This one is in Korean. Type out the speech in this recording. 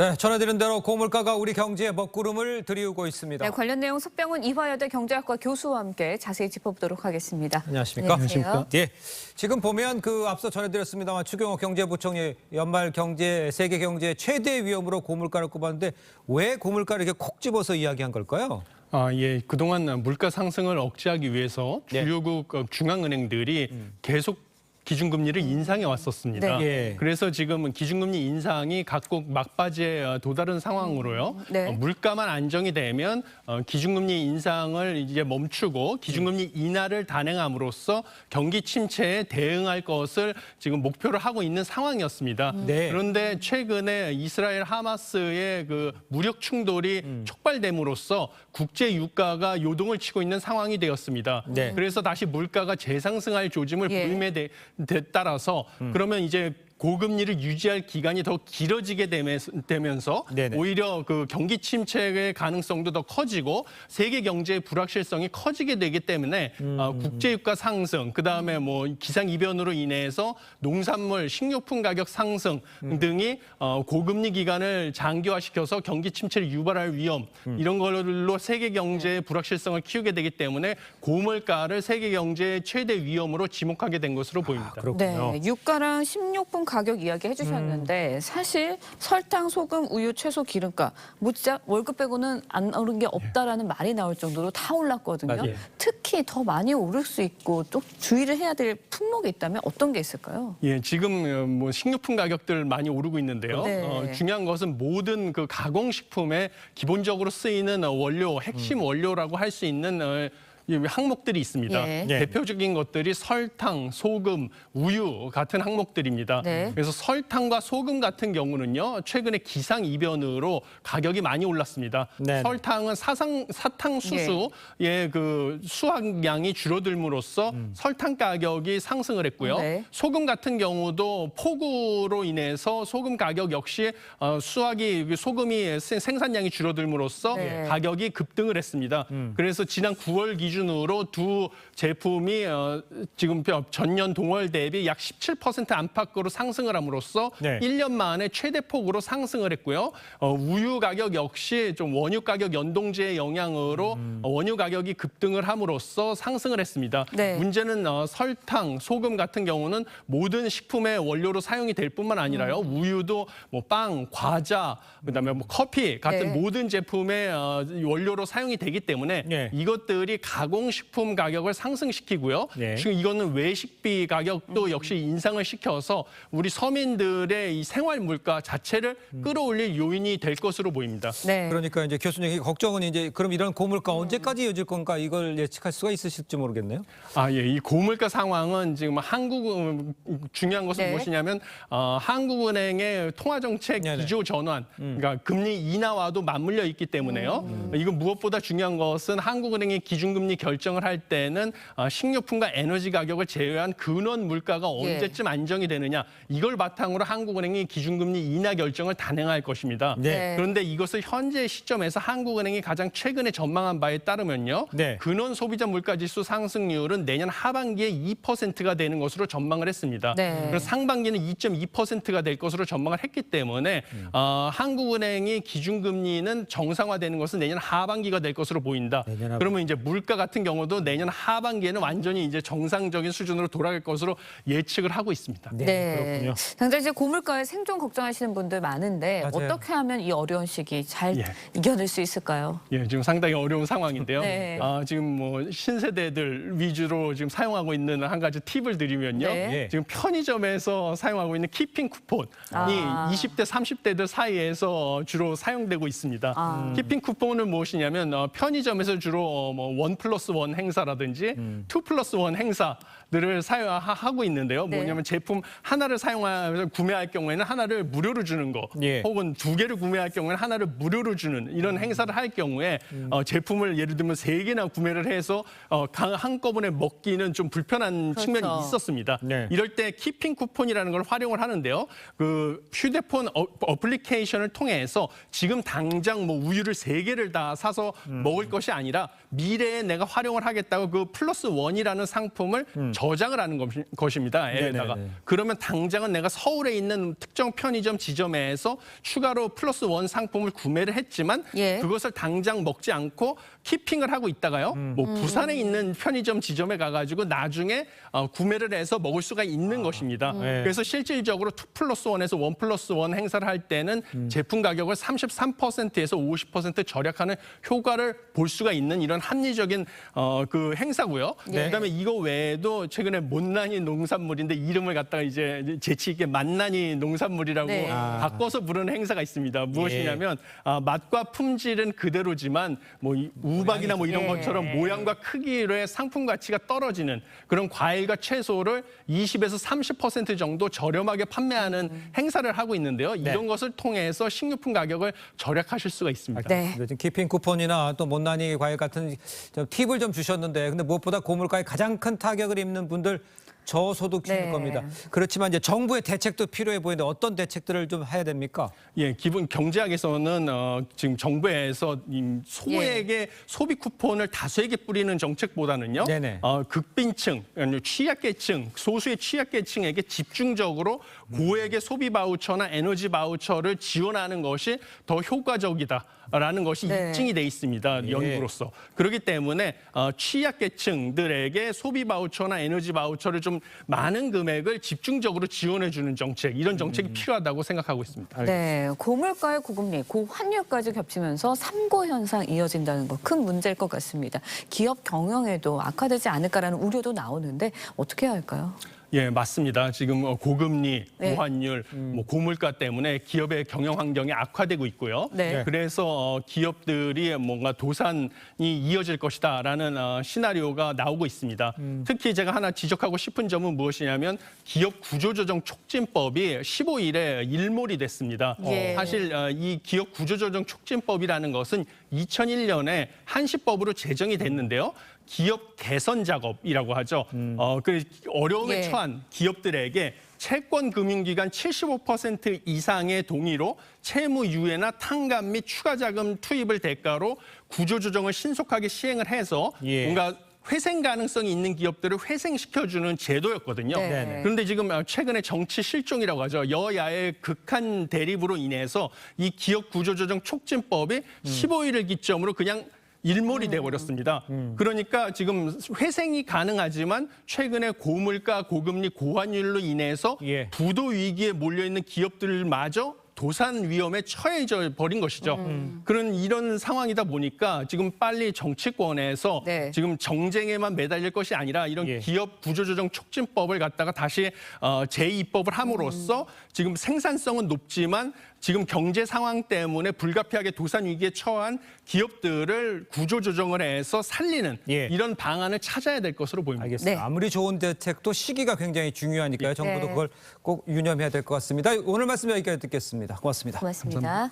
네, 전해드린 대로 고물가가 우리 경제에 먹구름을 들이우고 있습니다. 네, 관련 내용 석병훈 이화여대 경제학과 교수와 함께 자세히 짚어보도록 하겠습니다. 안녕하십니까? 안녕하세요. 예, 지금 보면 앞서 전해드렸습니다만 추경호 경제부총리 연말 세계 경제 최대 위험으로 고물가를 꼽았는데 왜 고물가를 이렇게 콕 집어서 이야기한 걸까요? 예. 그동안 물가 상승을 억제하기 위해서 주요국 중앙은행들이 계속 기준금리를 인상해 왔었습니다. 네. 그래서 지금은 기준금리 인상이 각국 막바지에 도달한 상황으로요. 네. 물가만 안정이 되면 기준금리 인상을 이제 멈추고 기준금리 인하를 단행함으로써 경기 침체에 대응할 것을 지금 목표로 하고 있는 상황이었습니다. 네. 그런데 최근에 이스라엘 하마스의 그 무력 충돌이 촉발됨으로써 국제 유가가 요동을 치고 있는 상황이 되었습니다. 네. 그래서 다시 물가가 재상승할 조짐을 예. 보임에 따라서 그러면 이제 고금리를 유지할 기간이 더 길어지게 되면서 네네. 오히려 그 경기 침체의 가능성도 더 커지고 세계 경제의 불확실성이 커지게 되기 때문에 국제유가 상승, 그다음에 뭐 기상 이변으로 인해서 농산물, 식료품 가격 상승 등이 고금리 기간을 장기화시켜서 경기 침체를 유발할 위험 이런 걸로 세계 경제의 불확실성을 키우게 되기 때문에 고물가를 세계 경제의 최대 위험으로 지목하게 된 것으로 보입니다. 그렇군요. 네, 유가랑 식료품 가격 이야기 해주셨는데 사실 설탕, 소금, 우유, 채소, 기름값 묻자 월급 빼고는 안 오른 게 없다라는 말이 나올 정도로 다 올랐거든요. 맞아요. 특히 더 많이 오를 수 있고 또 주의를 해야 될 품목이 있다면 어떤 게 있을까요? 예, 지금 뭐 식료품 가격들 많이 오르고 있는데요. 네. 중요한 것은 모든 그 가공식품에 기본적으로 쓰이는 원료, 핵심 원료라고 할 수 있는 이 항목들이 있습니다. 예. 네. 대표적인 것들이 설탕, 소금, 우유 같은 항목들입니다. 네. 그래서 설탕과 소금 같은 경우는요, 최근에 기상 이변으로 가격이 많이 올랐습니다. 네네. 설탕은 사탕수수의 그 수확량이 줄어들므로써 설탕 가격이 상승을 했고요. 네. 소금 같은 경우도 폭우로 인해서 소금 가격 역시 소금이 생산량이 줄어들므로써 네. 가격이 급등을 했습니다. 그래서 지난 9월 기준으로 두 제품이 지금 전년 동월 대비 약 17% 안팎으로 상승을 함으로써 네. 1년 만에 최대폭으로 상승을 했고요. 우유 가격 역시 좀 원유 가격 연동제의 영향으로 원유 가격이 급등을 함으로써 상승을 했습니다. 네. 문제는 설탕, 소금 같은 경우는 모든 식품의 원료로 사용이 될 뿐만 아니라요. 우유도 뭐 빵, 과자, 그다음에 뭐 커피 같은 네. 모든 제품의 원료로 사용이 되기 때문에 네. 이것들이 가공식품 가격을 상승시키고요. 네. 지금 이거는 외식비 가격도 역시 인상을 시켜서 우리 서민들의 이 생활 물가 자체를 끌어올릴 요인이 될 것으로 보입니다. 네. 그러니까 이제 교수님 걱정은 이제 그럼 이런 고물가 언제까지 이어질 건가 이걸 예측할 수가 있으실지 모르겠네요. 예. 이 고물가 상황은 지금 중요한 것은 네. 무엇이냐면 한국은행의 통화정책 네네. 기조 전환, 그러니까 금리 인하와도 맞물려 있기 때문에요. 이건 무엇보다 중요한 것은 한국은행이 기준금리 결정을 할 때는 식료품과 에너지 가격을 제외한 근원 물가가 언제쯤 안정이 되느냐 이걸 바탕으로 한국은행이 기준금리 인하 결정을 단행할 것입니다. 네. 그런데 이것을 현재 시점에서 한국은행이 가장 최근에 전망한 바에 따르면요. 네. 근원 소비자 물가지수 상승률은 내년 하반기에 2%가 되는 것으로 전망을 했습니다. 네. 그래서 상반기는 2.2%가 될 것으로 전망을 했기 때문에 한국은행이 기준금리는 정상화되는 것은 내년 하반기가 될 것으로 보인다. 내년 하반기. 그러면 이제 물가 같은 경우도 내년 하반기에는 완전히 이제 정상적인 수준으로 돌아갈 것으로 예측을 하고 있습니다. 네, 그렇군요. 당장 이제 고물가에 생존 걱정하시는 분들 많은데 맞아요. 어떻게 하면 이 어려운 시기 잘 예. 이겨낼 수 있을까요? 예, 지금 상당히 어려운 상황인데요. 네. 지금 뭐 신세대들 위주로 지금 사용하고 있는 한 가지 팁을 드리면요. 네. 예. 지금 편의점에서 사용하고 있는 키핑 쿠폰이 20대, 30대들 사이에서 주로 사용되고 있습니다. 키핑 쿠폰은 무엇이냐면 편의점에서 주로 뭐 1+1 행사라든지 2+1 행사들을 사용하고 있는데요. 네. 뭐냐면 제품 하나를 구매할 경우에는 하나를 무료로 주는 거, 예. 혹은 2개를 구매할 경우에는 하나를 무료로 주는 이런 행사를 할 경우에 제품을 예를 들면 3개나 구매를 해서 한꺼번에 먹기는 좀 불편한 그렇죠. 측면이 있었습니다. 네. 이럴 때 키핑 쿠폰이라는 걸 활용을 하는데요. 그 휴대폰 어플리케이션을 통해서 지금 당장 뭐 우유를 3개를 다 사서 먹을 것이 아니라 미래에 내가 내가 활용을 하겠다고 그 플러스 원이라는 상품을 저장을 하는 것입니다. 앱에다가. 네네네. 그러면 당장은 내가 서울에 있는 특정 편의점 지점에서 추가로 플러스 원 상품을 구매를 했지만 예. 그것을 당장 먹지 않고 키핑을 하고 있다가요. 뭐 부산에 있는 편의점 지점에 가가지고 나중에 구매를 해서 먹을 수가 있는 것입니다. 네. 그래서 실질적으로 2+1에서 1+1 행사를 할 때는 제품 가격을 33%에서 50% 절약하는 효과를 볼 수가 있는 이런 합리적인 그 행사고요. 네. 그다음에 이거 외에도 최근에 못난이 농산물인데 이름을 갖다가 이제 재치 있게 만난이 농산물이라고 네. 바꿔서 부르는 행사가 있습니다. 무엇이냐면 맛과 품질은 그대로지만 뭐 우박이나 뭐 이런 예. 것처럼 모양과 크기로의 상품 가치가 떨어지는 그런 과일과 채소를 20에서 30% 정도 저렴하게 판매하는 행사를 하고 있는데요. 이런 것을 통해서 식료품 가격을 절약하실 수가 있습니다. 네. 지금 키핑 쿠폰이나 또 못난이 과일 같은 좀 팁을 좀 주셨는데 근데 무엇보다 고물가에 가장 큰 타격을 입는 분들 저소득층일 네. 겁니다. 그렇지만 이제 정부의 대책도 필요해 보이는데 어떤 대책들을 좀 해야 됩니까? 예, 기본 경제학에서는 지금 정부에서 이 소액의 소비 쿠폰을 다수에게 뿌리는 정책보다는요. 네네. 극빈층, 아니, 취약계층, 소수의 취약계층에게 집중적으로 고액의 소비 바우처나 에너지 바우처를 지원하는 것이 더 효과적이다라는 것이 네. 입증이 돼 있습니다. 연구로서. 그렇기 때문에 취약계층들에게 소비 바우처나 에너지 바우처를 좀 많은 금액을 집중적으로 지원해 주는 정책, 이런 정책이 필요하다고 생각하고 있습니다. 네, 고물가의 고금리, 고환율까지 겹치면서 삼고 현상 이어진다는 거 큰 문제일 것 같습니다. 기업 경영에도 악화되지 않을까라는 우려도 나오는데 어떻게 해야 할까요? 예, 맞습니다. 지금 고금리, 네. 고환율, 뭐 고물가 때문에 기업의 경영 환경이 악화되고 있고요. 네. 그래서 기업들이 뭔가 도산이 이어질 것이다라는 시나리오가 나오고 있습니다. 특히 제가 하나 지적하고 싶은 점은 무엇이냐면 기업 구조조정 촉진법이 15일에 일몰이 됐습니다. 예. 사실 이 기업 구조조정 촉진법이라는 것은 2001년에 한시법으로 제정이 됐는데요. 기업 개선 작업이라고 하죠. 그 어려움에 예. 처한 기업들에게 채권 금융기관 75% 이상의 동의로 채무 유예나 탕감 및 추가 자금 투입을 대가로 구조조정을 신속하게 시행을 해서 예. 뭔가 회생 가능성이 있는 기업들을 회생시켜주는 제도였거든요. 네. 그런데 지금 최근에 정치 실종이라고 하죠. 여야의 극한 대립으로 인해서 이 기업 구조조정 촉진법이 15일을 기점으로 그냥 일몰이 돼버렸습니다. 그러니까 지금 회생이 가능하지만 최근에 고물가, 고금리, 고환율로 인해서 예. 부도 위기에 몰려있는 기업들마저 도산 위험에 처해져 버린 것이죠. 그런 이런 상황이다 보니까 지금 빨리 정치권에서 네. 지금 정쟁에만 매달릴 것이 아니라 이런 예. 기업 구조조정 촉진법을 갖다가 다시 재입법을 함으로써 지금 생산성은 높지만 지금 경제 상황 때문에 불가피하게 도산 위기에 처한 기업들을 구조조정을 해서 살리는 예. 이런 방안을 찾아야 될 것으로 보입니다. 알겠습니다. 네. 아무리 좋은 대책도 시기가 굉장히 중요하니까요. 정부도 네. 그걸 꼭 유념해야 될 것 같습니다. 오늘 말씀 여기까지 듣겠습니다. 고맙습니다. 고맙습니다.